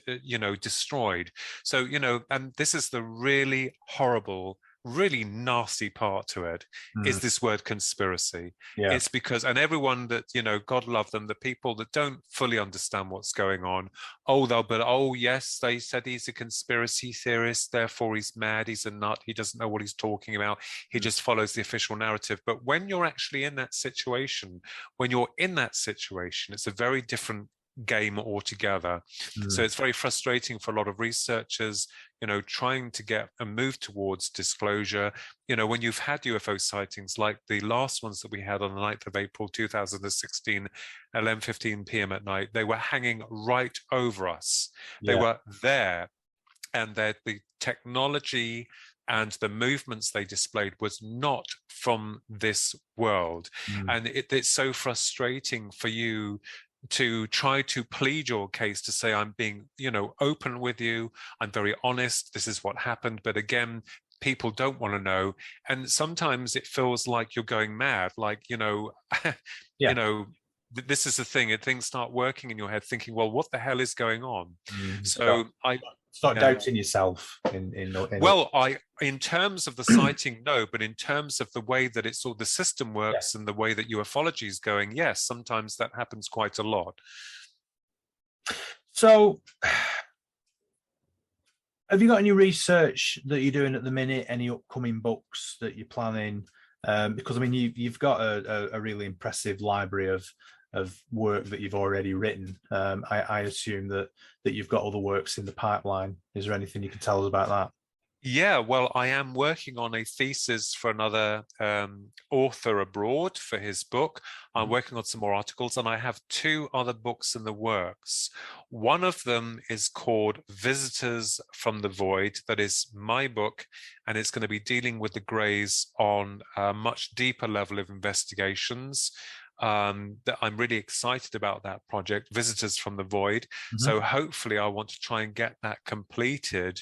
destroyed. So and this is the really horrible really nasty part to it is this word conspiracy. Yeah. It's because, and everyone that, you know, God love them, the people that don't fully understand what's going on, oh yes, they said he's a conspiracy theorist, therefore he's mad, he's a nut, he doesn't know what he's talking about, he just follows the official narrative. But when you're actually in that situation, it's a very different game altogether. So it's very frustrating for a lot of researchers, you know, trying to get a move towards disclosure. You know, when you've had UFO sightings like the last ones that we had on the 9th of April 2016 at 11:15 p.m. at night, they were hanging right over us. They were there, and that the technology and the movements they displayed was not from this world. And it's so frustrating for you to try to plead your case, to say, I'm being, you know, open with you, I'm very honest, this is what happened. But again, people don't want to know. And sometimes it feels like you're going mad, like, you know, you know, this is the thing, and things start working in your head thinking, well, what the hell is going on? So start doubting yourself well, in terms of the sighting, no, but in terms of the way that it's all the system works and the way that ufology is going, yes, sometimes that happens quite a lot. So have you got any research that you're doing at the minute, any upcoming books that you're planning? Because I mean, you've got a really impressive library of work that you've already written. I assume that you've got other works in the pipeline. Is there anything you can tell us about that? Yeah, well, I am working on a thesis for another author abroad for his book. I'm working on some more articles, and I have 2 other books in the works. One of them is called Visitors from the Void. That is my book, and it's going to be dealing with the Greys on a much deeper level of investigations. That I'm really excited about that project, Visitors from the Void. So hopefully I want to try and get that completed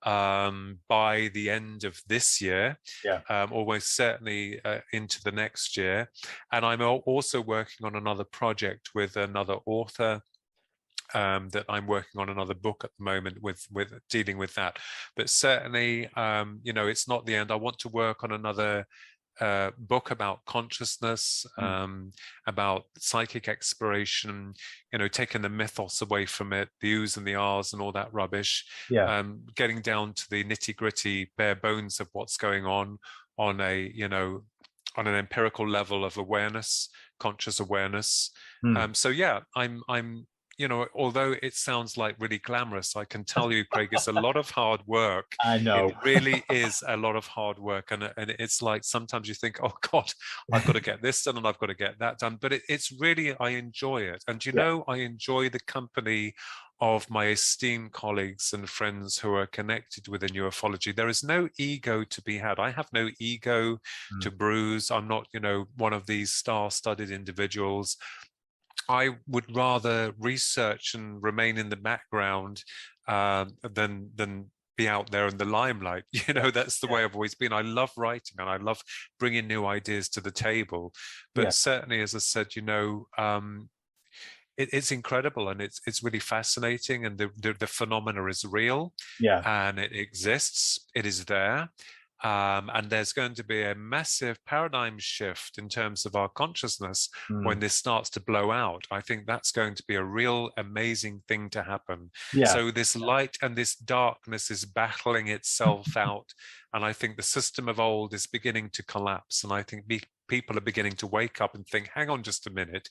by the end of this year, almost certainly into the next year. And I'm also working on another project with another author that I'm working on another book at the moment with dealing with that. But certainly, you know, it's not the end. I want to work on another book about consciousness, about psychic exploration, you know, taking the mythos away from it, the oohs and the ahs and all that rubbish, getting down to the nitty-gritty bare bones of what's going on a, you know, on an empirical level of awareness, conscious awareness. So yeah, I'm you know, although it sounds like really glamorous, I can tell you, Craig, it's a lot of hard work. I know. It really is a lot of hard work. And it's like sometimes you think, oh, God, I've got to get this done and I've got to get that done. But it's really, I enjoy it. And, you know, I enjoy the company of my esteemed colleagues and friends who are connected within ufology. There is no ego to be had. I have no ego to bruise. I'm not, you know, one of these star-studded individuals. I would rather research and remain in the background than be out there in the limelight. You know, that's the way I've always been. I love writing and I love bringing new ideas to the table. But certainly, as I said, you know, it's incredible and it's really fascinating, and the phenomena is real, and it exists. It is there. And there's going to be a massive paradigm shift in terms of our consciousness when this starts to blow out. I think that's going to be a real amazing thing to happen. So this light and this darkness is battling itself out. And I think the system of old is beginning to collapse. And I think people are beginning to wake up and think, hang on just a minute.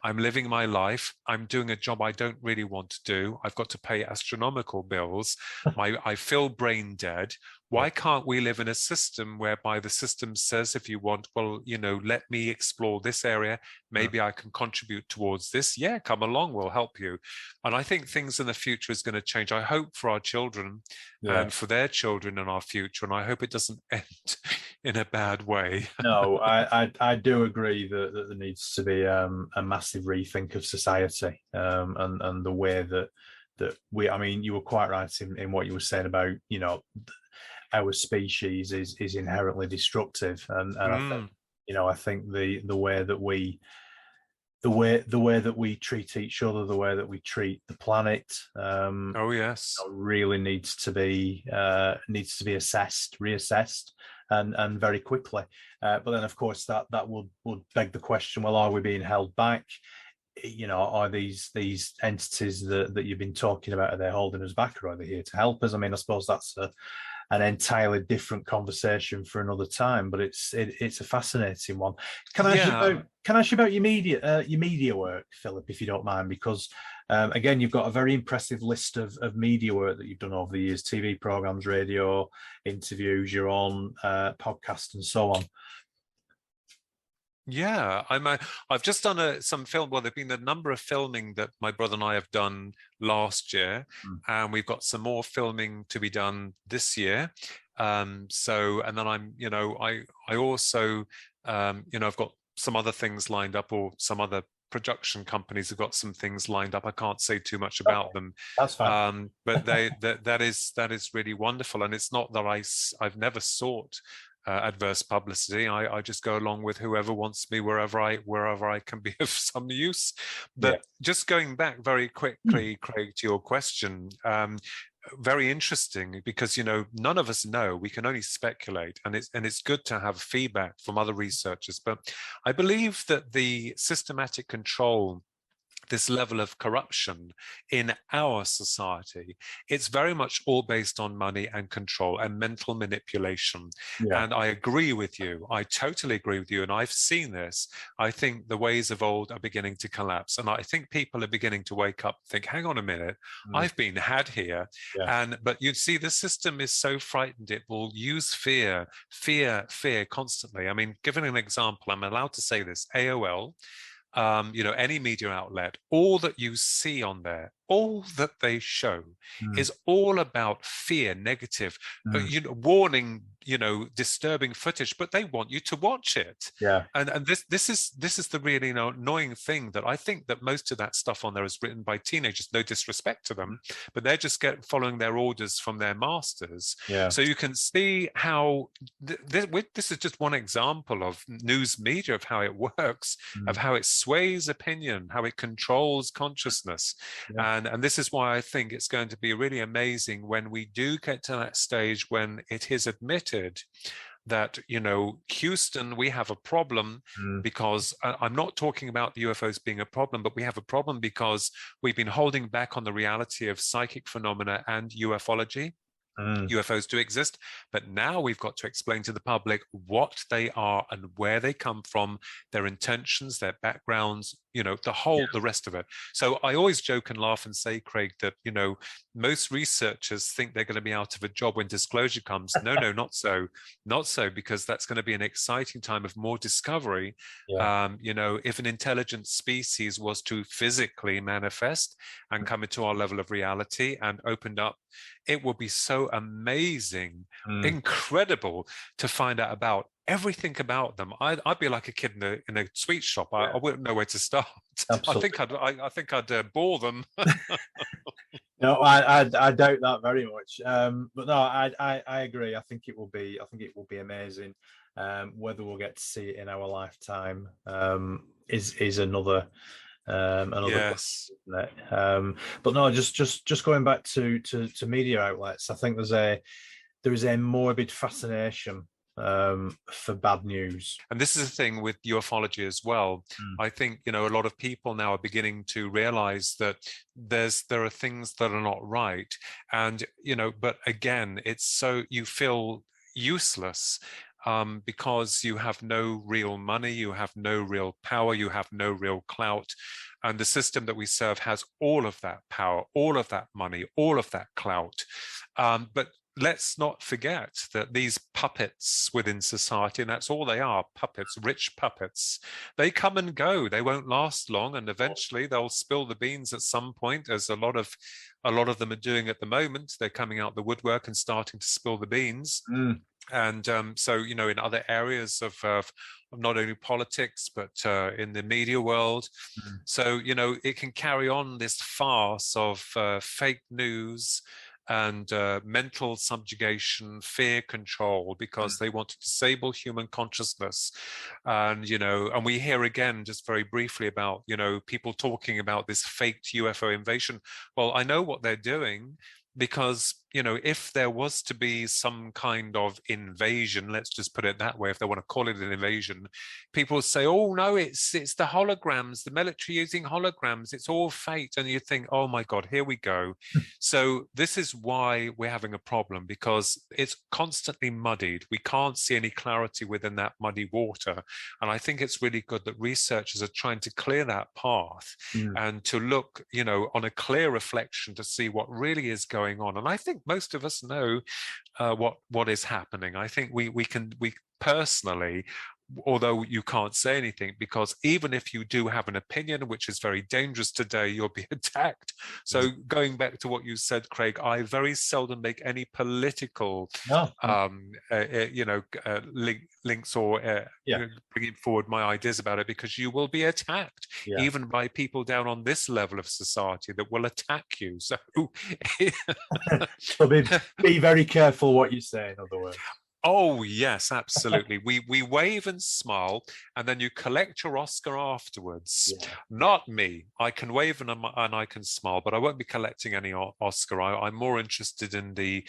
I'm living my life. I'm doing a job I don't really want to do. I've got to pay astronomical bills. I feel brain dead. Why can't we live in a system whereby the system says, if you want, well, you know, let me explore this area. Maybe I can contribute towards this. Yeah, come along, we'll help you. And I think things in the future is going to change. I hope for our children and for their children in our future. And I hope it doesn't end in a bad way. No, I do agree that there needs to be a massive rethink of society, and the way that we, I mean, you were quite right in what you were saying about, you know, our species is inherently destructive, and I think, you know, I think the way that we the way that we treat each other, the way that we treat the planet. Oh yes, really needs to be reassessed, and very quickly. But then, of course, that would beg the question: well, are we being held back? Are these entities that you've been talking about, are they holding us back, or are they here to help us? I mean, I suppose that's an entirely different conversation for another time, but it's a fascinating one. Can I ask you about your media work, Philip, if you don't mind? Because again, you've got a very impressive list of media work that you've done over the years: TV programs, radio, interviews, your own podcast, and so on. Yeah, I've just done some film. Well, there've been a number of filming that my brother and I have done last year, and we've got some more filming to be done this year. And then I also, I've got some other things lined up, or some other production companies have got some things lined up. I can't say too much about them. That's fine. But that is really wonderful, and it's not that I've never sought adverse publicity. I just go along with whoever wants me wherever I can be of some use. But just going back very quickly, Craig, to your question, very interesting, because none of us know. We can only speculate, and it's good to have feedback from other researchers. But I believe that the systematic control, this level of corruption in our society, it's very much all based on money and control and mental manipulation. And I agree with you. I totally agree with you. And I've seen this. I think the ways of old are beginning to collapse. And I think people are beginning to wake up and think, hang on a minute, I've been had here. But you see, the system is so frightened, it will use fear constantly. I mean, giving an example, I'm allowed to say this: AOL, any media outlet, all that you see on there, all that they show is all about fear, negative, warning, disturbing footage, but they want you to watch it. And this is the really annoying thing, that I think that most of that stuff on there is written by teenagers. No disrespect to them, but they're just following their orders from their masters. So you can see how this is just one example of news media, of how it works, of how it sways opinion, how it controls consciousness. And this is why I think it's going to be really amazing when we do get to that stage when it is admitted that, Houston, we have a problem, because I'm not talking about the UFOs being a problem, but we have a problem because we've been holding back on the reality of psychic phenomena and ufology. UFOs do exist, but now we've got to explain to the public what they are and where they come from, their intentions, their backgrounds, the rest of it. So I always joke and laugh and say, Craig, that, most researchers think they're going to be out of a job when disclosure comes. No, not so, because that's going to be an exciting time of more discovery. If an intelligent species was to physically manifest and come into our level of reality and opened up, it will be so amazing, incredible to find out about everything about them. I'd be like a kid in a sweet shop. I wouldn't know where to start. Absolutely. I think I'd bore them. No, I doubt that very much. But no, I agree. I think it will be amazing. Whether we'll get to see it in our lifetime is another yes. Question, but no, just going back to media outlets, I think there is a morbid fascination for bad news. And this is the thing with ufology as well. I think, a lot of people now are beginning to realize that there are things that are not right. And, but again, it's so you feel useless. Because you have no real money, you have no real power, you have no real clout. And the system that we serve has all of that power, all of that money, all of that clout. But let's not forget that these puppets within society, and that's all they are, puppets, rich puppets, they come and go. They won't last long, and eventually they'll spill the beans at some point, as a lot of them are doing at the moment. They're coming out the woodwork and starting to spill the beans. And so, in other areas of not only politics, but in the media world. So, it can carry on this farce of fake news and mental subjugation, fear control, because they want to disable human consciousness. And, and we hear again, just very briefly, about, people talking about this faked UFO invasion. Well, I know what they're doing, because if there was to be some kind of invasion, let's just put it that way, if they want to call it an invasion, people say, oh no, it's the holograms, the military using holograms, it's all fake. And you think, oh my God, here we go. So this is why we're having a problem, because it's constantly muddied. We can't see any clarity within that muddy water. And I think it's really good that researchers are trying to clear that path and to look, on a clear reflection to see what really is going on. And I think most of us know what is happening. I think we personally, although you can't say anything, because even if you do have an opinion, which is very dangerous today, you'll be attacked. So going back to what you said, Craig, I very seldom make any political links or bringing forward my ideas about it, because you will be attacked, even by people down on this level of society that will attack you. So, so be very careful what you say, in other words. Oh, yes, absolutely. We wave and smile, and then you collect your Oscar afterwards. Yeah. Not me. I can wave and I can smile, but I won't be collecting any Oscar. I'm more interested in the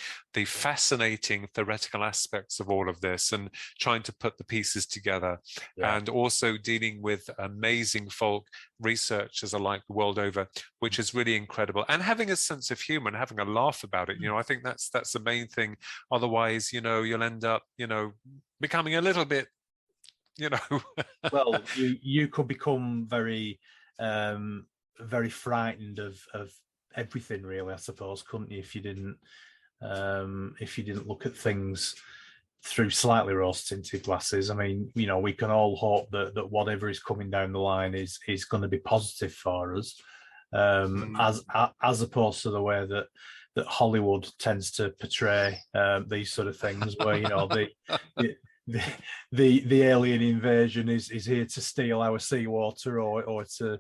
fascinating theoretical aspects of all of this and trying to put the pieces together, and also dealing with amazing folk, researchers alike the world over, which is really incredible. And having a sense of humor and having a laugh about it. I think that's the main thing. Otherwise, you'll end up, becoming a little bit, Well, you could become very, very frightened of everything, really, I suppose, couldn't you, if you didn't look at things through slightly rose-tinted glasses. I mean, we can all hope that whatever is coming down the line is going to be positive for us, as opposed to the way that Hollywood tends to portray these sort of things, where the alien invasion is here to steal our seawater, or to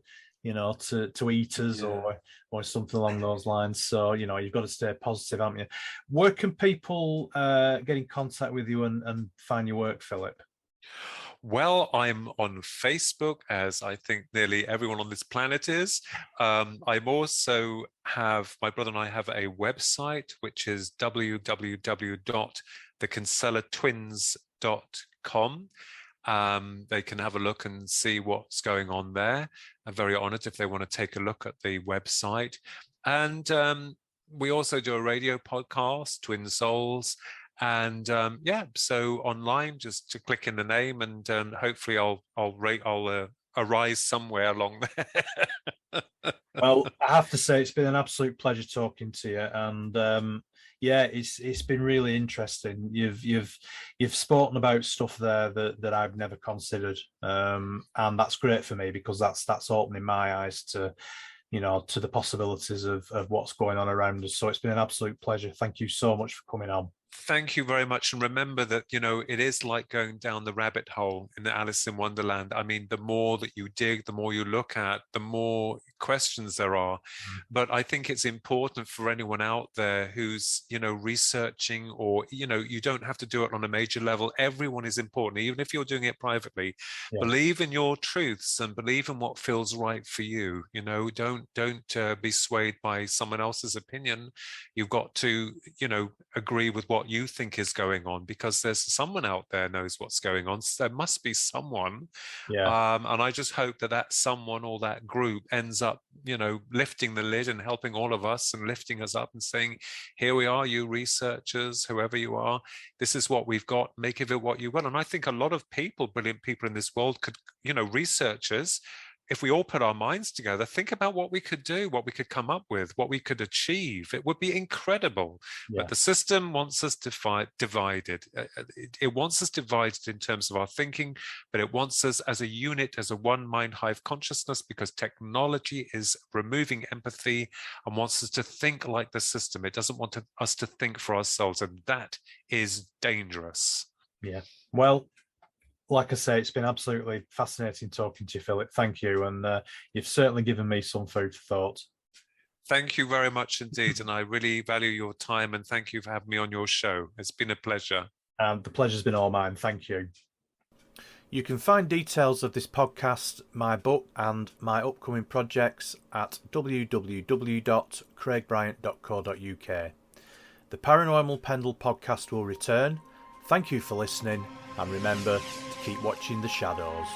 eat us, or something along those lines. So you've got to stay positive, haven't you? Where can people get in contact with you and find your work, Philip? Well, I'm on Facebook, as I think nearly everyone on this planet is. I'm also my brother and I have a website, which is www.thekinsellatwins.com. They can have a look and see what's going on there. I'm very honored if they want to take a look at the website. And we also do a radio podcast, Twin Souls. And so online, just to click in the name, and hopefully I'll arise somewhere along there. Well, I have to say it's been an absolute pleasure talking to you, and it's been really interesting. You've spoken about stuff there that I've never considered, and that's great for me, because that's opening my eyes to to the possibilities of what's going on around us. So it's been an absolute pleasure. Thank you so much for coming on. Thank you very much. And remember that, it is like going down the rabbit hole in the Alice in Wonderland. I mean, the more that you dig, the more you look at, the more questions there are. But I think it's important for anyone out there who's, researching, or, you don't have to do it on a major level. Everyone is important, even if you're doing it privately. Believe in your truths and believe in what feels right for you. Don't be swayed by someone else's opinion. You've got to, agree with what you think is going on, because there's someone out there knows what's going on. So there must be someone. And I just hope that someone or that group ends up, lifting the lid and helping all of us and lifting us up and saying, here we are, you researchers, whoever you are, this is what we've got, make of it what you will. And I think a lot of people, brilliant people in this world could, researchers, if we all put our minds together, think about what we could do, what we could come up with, what we could achieve. It would be incredible. But the system wants us divided. It wants us divided in terms of our thinking, but it wants us as a unit, as a one mind hive consciousness, because technology is removing empathy and wants us to think like the system. It doesn't want us to think for ourselves, and that is dangerous. Yeah. Well, like I say, it's been absolutely fascinating talking to you, Philip. Thank you. And you've certainly given me some food for thought. Thank you very much indeed. And I really value your time, and thank you for having me on your show. It's been a pleasure. The pleasure's been all mine. Thank you. You can find details of this podcast, my book, and my upcoming projects at www.craigbryant.co.uk. The Paranormal Pendle podcast will return. Thank you for listening, and remember to keep watching the shadows.